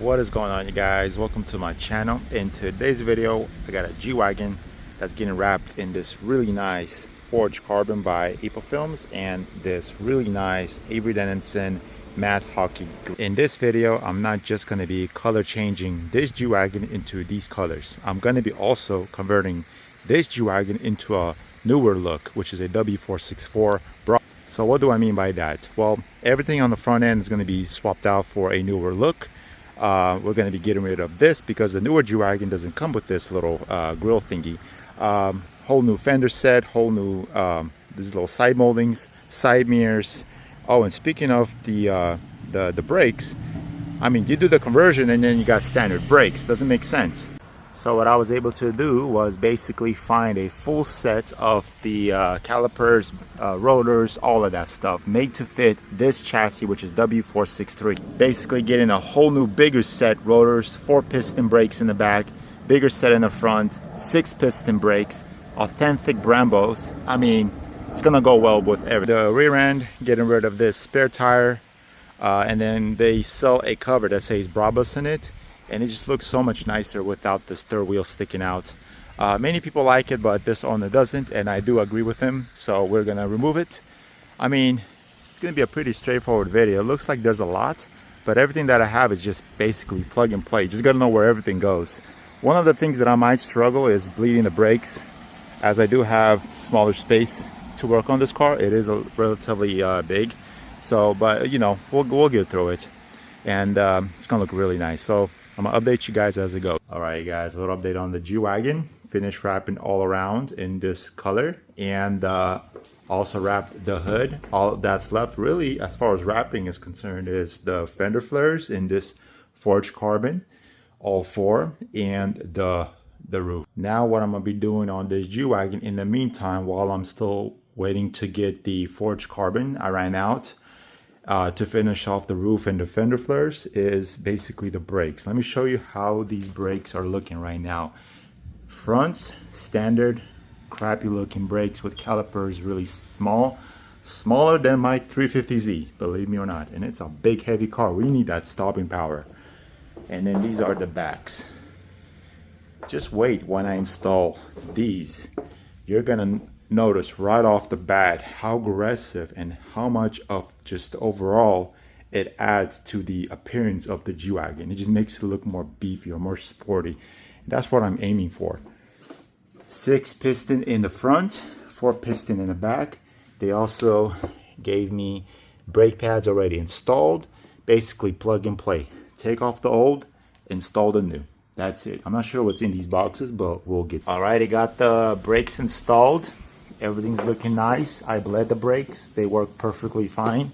What is going on, you guys? Welcome to my channel. In today's video I got a G-Wagon that's getting wrapped in this really nice forged carbon by April Films and this really nice Avery Dennison matte hockey. In this video I'm not just going to be color changing this G-Wagon into these colors. I'm going to be also converting this G-Wagon into a newer look, which is a W464 brabus. So what do I mean by that? Well, everything on the front end is going to be swapped out for a newer look. We're going to be getting rid of this because the newer G-Wagon doesn't come with this little grill thingy. Whole new fender set, whole new these little side moldings, side mirrors. Oh, and speaking of the brakes, I mean, you do the conversion and then you got standard brakes. Doesn't make sense. So what I was able to do was basically find a full set of the calipers, rotors, all of that stuff made to fit this chassis, which is W463. Basically getting a whole new bigger set rotors, 4 piston brakes in the back, bigger set in the front, 6 piston brakes, authentic brabus. I mean, it's gonna go well with everything. The rear end, getting rid of this spare tire, and then they sell a cover that says brabus in it. And it just looks so much nicer without this third wheel sticking out. Many people like it, but this owner doesn't, and I do agree with him, so we're gonna remove it. I mean, it's gonna be a pretty straightforward video. It looks like there's a lot, but everything that I have is just basically plug and play. Just gotta know where everything goes. One of the things that I might struggle is bleeding the brakes, as I do have smaller space to work on this car. It is a relatively big, so but you know, we'll get through it, and it's gonna look really nice. So I'm gonna update you guys as it goes. All right, guys, a little update on the G-Wagon. Finished wrapping all around in this color, and also wrapped the hood. All that's left really as far as wrapping is concerned is the fender flares in this forged carbon, all 4, and the roof. Now what I'm gonna be doing on this G-Wagon in the meantime, while I'm still waiting to get the forged carbon I ran out, to finish off the roof and the fender flares, is basically the brakes. Let me show you how these brakes are looking right now. Fronts, standard crappy looking brakes with calipers really small, smaller than my 350Z, believe me or not, and it's a big heavy car. We need that stopping power. And then these are the backs. Just wait when I install these, you're gonna notice right off the bat how aggressive and how much of just overall it adds to the appearance of the G-Wagon. It just makes it look more beefy or more sporty. That's what I'm aiming for. 6 piston in the front, 4 piston in the back. They also gave me brake pads already installed. Basically plug and play. Take off the old, install the new. That's it. I'm not sure what's in these boxes, but we'll get. Alright, I got the brakes installed. Everything's looking nice. I bled the brakes. They work perfectly fine.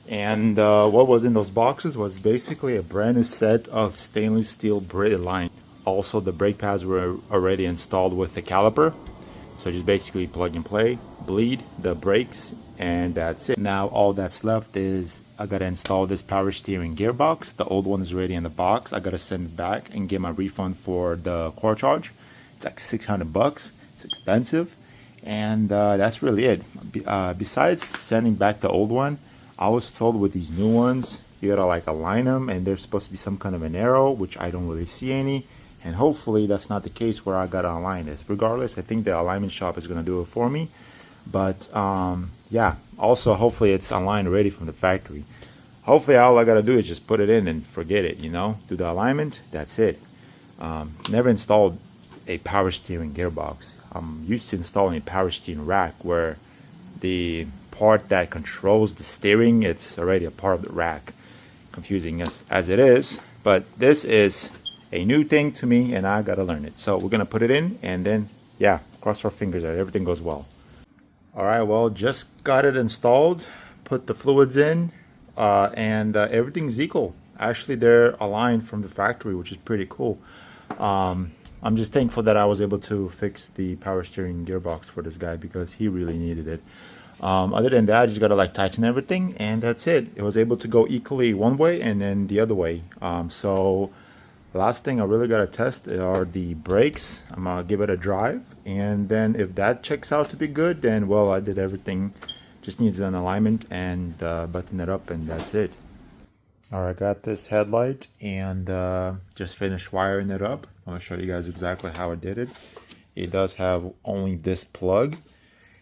And what was in those boxes was basically a brand new set of stainless steel braided line. Also, the brake pads were already installed with the caliper. So just basically plug and play, bleed the brakes, and that's it. Now all that's left is I gotta install this power steering gearbox. The old one is already in the box. I gotta send it back and get my refund for the core charge. It's like 600 bucks. It's expensive. And that's really it. Besides sending back the old one, I was told with these new ones you gotta like align them, and there's supposed to be some kind of an arrow, which I don't really see any, and hopefully that's not the case where I gotta align this. Regardless, I think the alignment shop is gonna do it for me, but yeah, also hopefully it's aligned ready from the factory. Hopefully all I gotta do is just put it in and forget it, you know, do the alignment, that's it. Never installed a power steering gearbox. I'm used to installing a power steering rack where the part that controls the steering, it's already a part of the rack. Confusing as it is, but this is a new thing to me and I gotta learn it. So we're gonna put it in, and then yeah, cross our fingers that everything goes well. Alright, well, just got it installed, put the fluids in, and everything's equal. Actually, they're aligned from the factory, which is pretty cool. I'm just thankful that I was able to fix the power steering gearbox for this guy because he really needed it. Other than that, I just gotta like tighten everything, and that's it. It was able to go equally one way and then the other way. So last thing I really gotta test are the brakes. I'm gonna give it a drive, and then if that checks out to be good, then well, I did everything. Just needs an alignment and button it up, and that's it. Alright, got this headlight and just finished wiring it up. I'm going to show you guys exactly how I did it. It does have only this plug,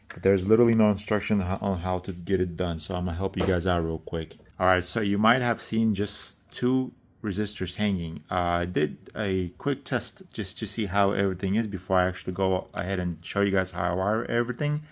but there's literally no instruction on how to get it done, so I'm going to help you guys out real quick. Alright, so you might have seen just 2 resistors hanging. I did a quick test just to see how everything is before I actually go ahead and show you guys how I wire everything.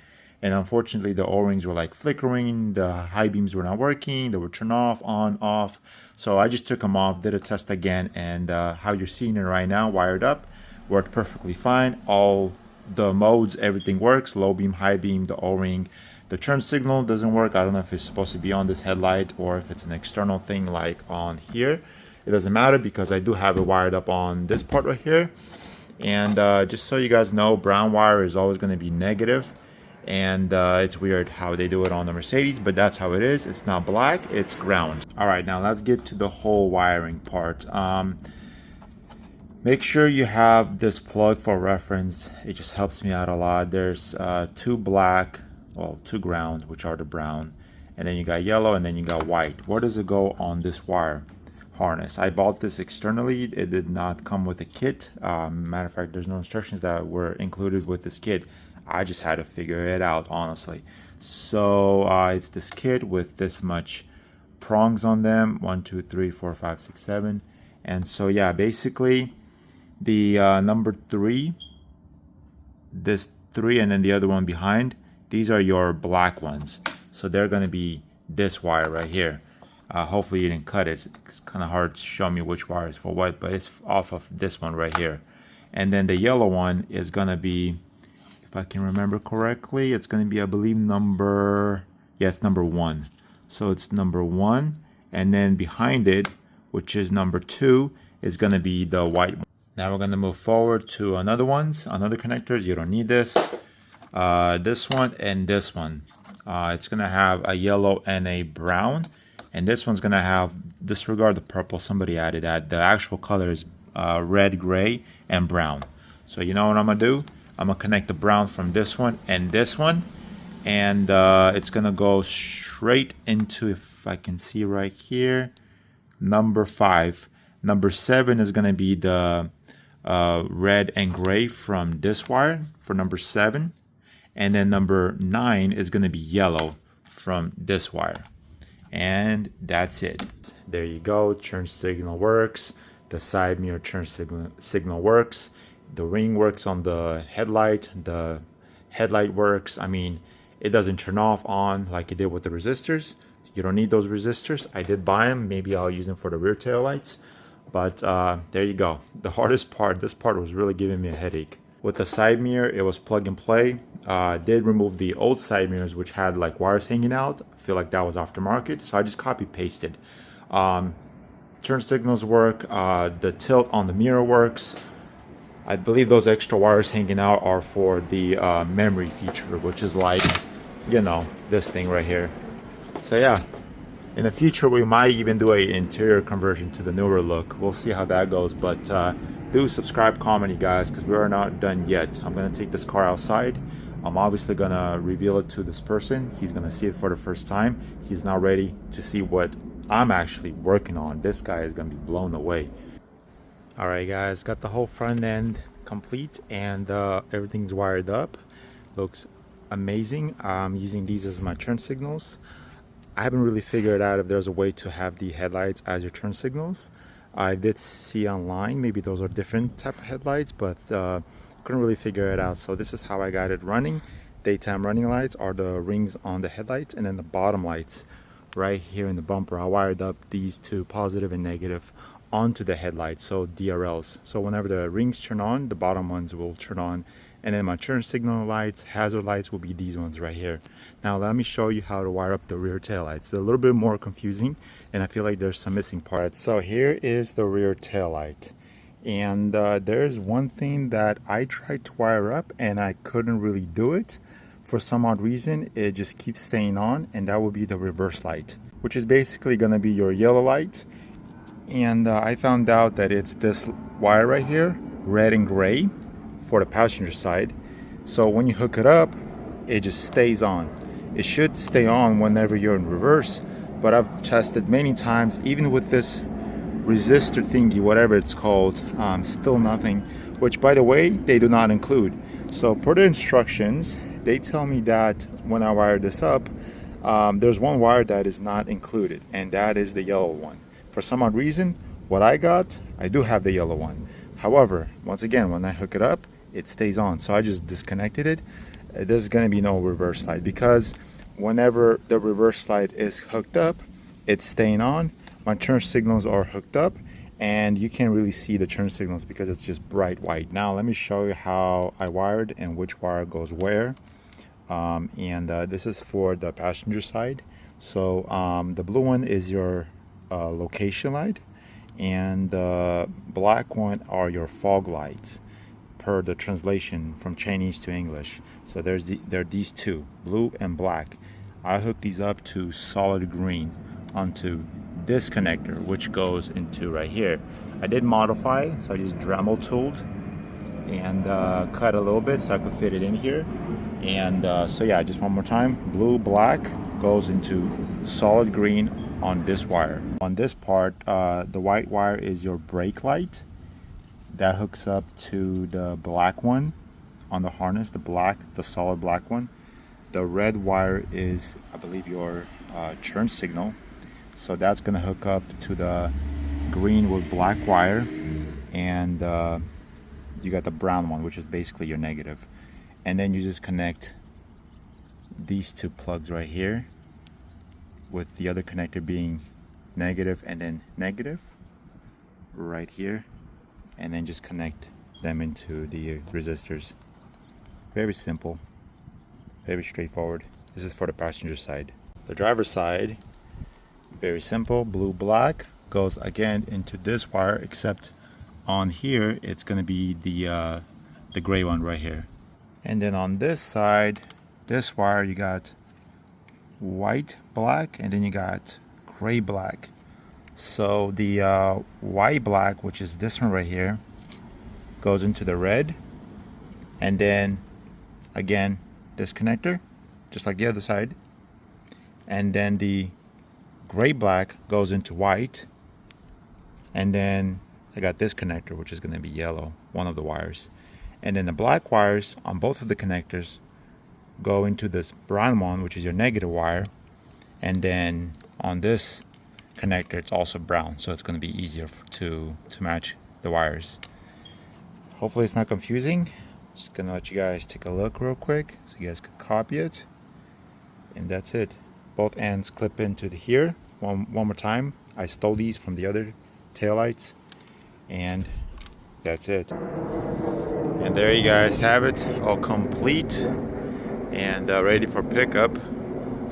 And unfortunately the O-rings were like flickering, the high beams were not working, they were turned off, on, off. So I just took them off, did a test again, and how you're seeing it right now, wired up, worked perfectly fine. All the modes, everything works, low beam, high beam, the O-ring. The turn signal doesn't work. I don't know if it's supposed to be on this headlight or if it's an external thing like on here. It doesn't matter because I do have it wired up on this part right here. And just so you guys know, brown wire is always going to be negative. And it's weird how they do it on the Mercedes, but that's how it is. It's not black, it's ground. All right, now let's get to the whole wiring part. Make sure you have this plug for reference. It just helps me out a lot. There's 2 black, well, 2 ground, which are the brown, and then you got yellow, and then you got white. Where does it go on this wire harness? I bought this externally. It did not come with a kit. Matter of fact, there's no instructions that were included with this kit. I just had to figure it out, honestly. So it's this kit with this much prongs on them, 1 2 3 4 5 6 7. And so yeah, basically the number 3, this 3, and then the other one behind, these are your black ones. So they're going to be this wire right here. Hopefully you didn't cut it. It's kind of hard to show me which wire is for what, but it's off of this one right here. And then the yellow one is going to be, if I can remember correctly, it's going to be, I believe, number 1. So it's number 1, and then behind it, which is number 2, is going to be the white one. Now we're going to move forward to another connectors. You don't need this. This one and this one. It's going to have a yellow and a brown, and this one's going to have, disregard the purple, somebody added that. The actual color is red, gray, and brown. So you know what I'm going to do? I'm going to connect the brown from this one and this one, and it's going to go straight into, if I can see right here, number 5. Number 7 is going to be the red and gray from this wire for number 7, and then number 9 is going to be yellow from this wire. And that's it. There you go. Turn signal works. The side mirror turn signal works. The ring works on the headlight. The headlight works. I mean, it doesn't turn off on like it did with the resistors. You don't need those resistors. I did buy them. Maybe I'll use them for the rear tail lights. But there you go. The hardest part, this part was really giving me a headache. With the side mirror, it was plug and play. Did remove the old side mirrors, which had like wires hanging out. I feel like that was aftermarket, so I just copy pasted. Turn signals work. The tilt on the mirror works. I believe those extra wires hanging out are for the memory feature, which is like, you know, this thing right here. So yeah, in the future we might even do an interior conversion to the newer look. We'll see how that goes, but do subscribe, comment, you guys, because we are not done yet. I'm gonna take this car outside. I'm obviously gonna reveal it to this person. He's gonna see it for the first time. He's not ready to see what I'm actually working on. This guy is gonna be blown away. All right, guys, got the whole front end complete, and everything's wired up. Looks amazing. I'm using these as my turn signals. I haven't really figured out if there's a way to have the headlights as your turn signals. I did see online maybe those are different type of headlights, but couldn't really figure it out. So this is how I got it running. Daytime running lights are the rings on the headlights, and then the bottom lights right here in the bumper. I wired up these two, positive and negative, onto the headlights, so DRLs. So whenever the rings turn on, the bottom ones will turn on, and then my turn signal lights, hazard lights will be these ones right here. Now let me show you how to wire up the rear tail lights. They're a little bit more confusing, and I feel like there's some missing parts. So here is the rear tail light, and there's one thing that I tried to wire up and I couldn't really do it. For some odd reason, it just keeps staying on, and that will be the reverse light, which is basically going to be your yellow light. And I found out that it's this wire right here, red and gray, for the passenger side. So when you hook it up, it just stays on. It should stay on whenever you're in reverse, but I've tested many times, even with this resistor thingy, whatever it's called, still nothing, which by the way they do not include. So per the instructions, they tell me that when I wire this up, there's one wire that is not included, and that is the yellow one. For some odd reason, what I got, I do have the yellow one. However, once again, when I hook it up, it stays on. So I just disconnected it. There's going to be no reverse slide, because whenever the reverse slide is hooked up, it's staying on. My turn signals are hooked up, and you can't really see the turn signals because it's just bright white. Now let me show you how I wired and which wire goes where. This is for the passenger side. So the blue one is your location light, and the black one are your fog lights, per the translation from Chinese to English. So there are these two, blue and black. I hooked these up to solid green onto this connector, which goes into right here. I did modify, so I just Dremel tooled and cut a little bit so I could fit it in here. And so yeah, just one more time, blue, black goes into solid green on this wire. On this part, the white wire is your brake light. That hooks up to the black one on the harness, the solid black one. The red wire is, I believe, your turn signal. So that's gonna hook up to the green with black wire, and you got the brown one, which is basically your negative. And then you just connect these two plugs right here, with the other connector being negative and then negative right here, and then just connect them into the resistors. Very simple, very straightforward. This is for the passenger side. The driver's side, very simple, blue, black, goes again into this wire, except on here it's going to be the gray one right here. And then on this side, this wire, you got white, black, and then you got gray, black. So the white, black, which is this one right here, goes into the red, and then again this connector, just like the other side, and then the gray, black goes into white, and then I got this connector, which is going to be yellow, one of the wires. And then the black wires on both of the connectors go into this brown one, which is your negative wire. And then on this connector, it's also brown, so it's going to be easier to match the wires. Hopefully it's not confusing. Just going to let you guys take a look real quick so you guys could copy it. And that's it. Both ends clip into here. One more time. I stole these from the other taillights, and that's it. And there you guys have it, all complete and ready for pickup.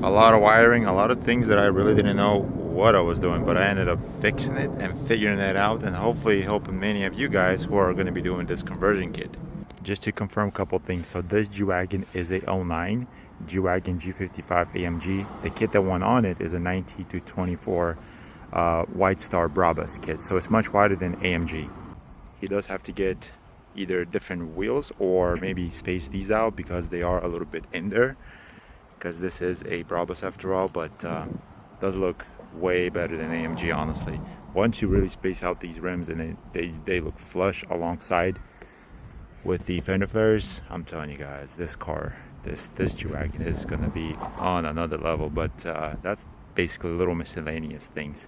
A lot of wiring, a lot of things that I really didn't know what I was doing, but I ended up fixing it and figuring it out, and hopefully helping many of you guys who are going to be doing this conversion kit. Just to confirm a couple things, so this G-Wagon is a 09 G-Wagon G55 AMG. The kit that went on it is a 19 to 24 Widestar brabus kit, so it's much wider than AMG. He does have to get either different wheels or maybe space these out because they are a little bit in there, because this is a brabus after all, but does look way better than AMG, honestly. Once you really space out these rims and they look flush alongside with the fender flares, I'm telling you guys, this car, this G-Wagon is gonna be on another level. But that's basically little miscellaneous things.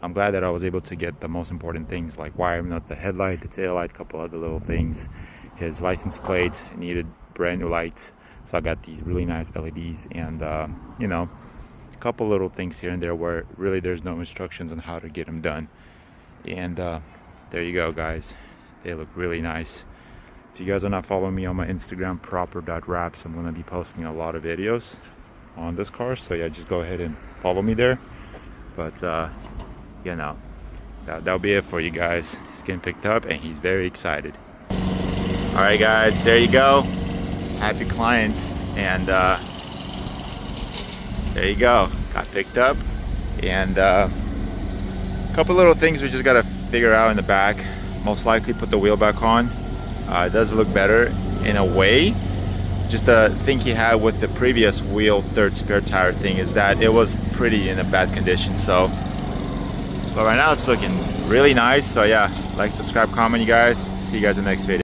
I'm glad that I was able to get the most important things, like wiring up the headlight, the tail light, a couple other little things. His license plate needed brand new lights, so I got these really nice LEDs, and you know, a couple little things here and there where really there's no instructions on how to get them done. And there you go, guys. They look really nice. If you guys are not following me on my Instagram, proper.wraps, I'm going to be posting a lot of videos on this car, so yeah, just go ahead and follow me there. But you know, that'll be it for you guys. He's getting picked up and he's very excited. All right, guys, there you go. Happy clients. And there you go, got picked up. And a couple little things we just gotta figure out in the back. Most likely put the wheel back on. It does look better in a way, Just the thing he had with the previous wheel third spare tire thing is that it was pretty in a bad condition. So but right now it's looking really nice. So yeah, like, subscribe, comment, you guys. See you guys in the next video.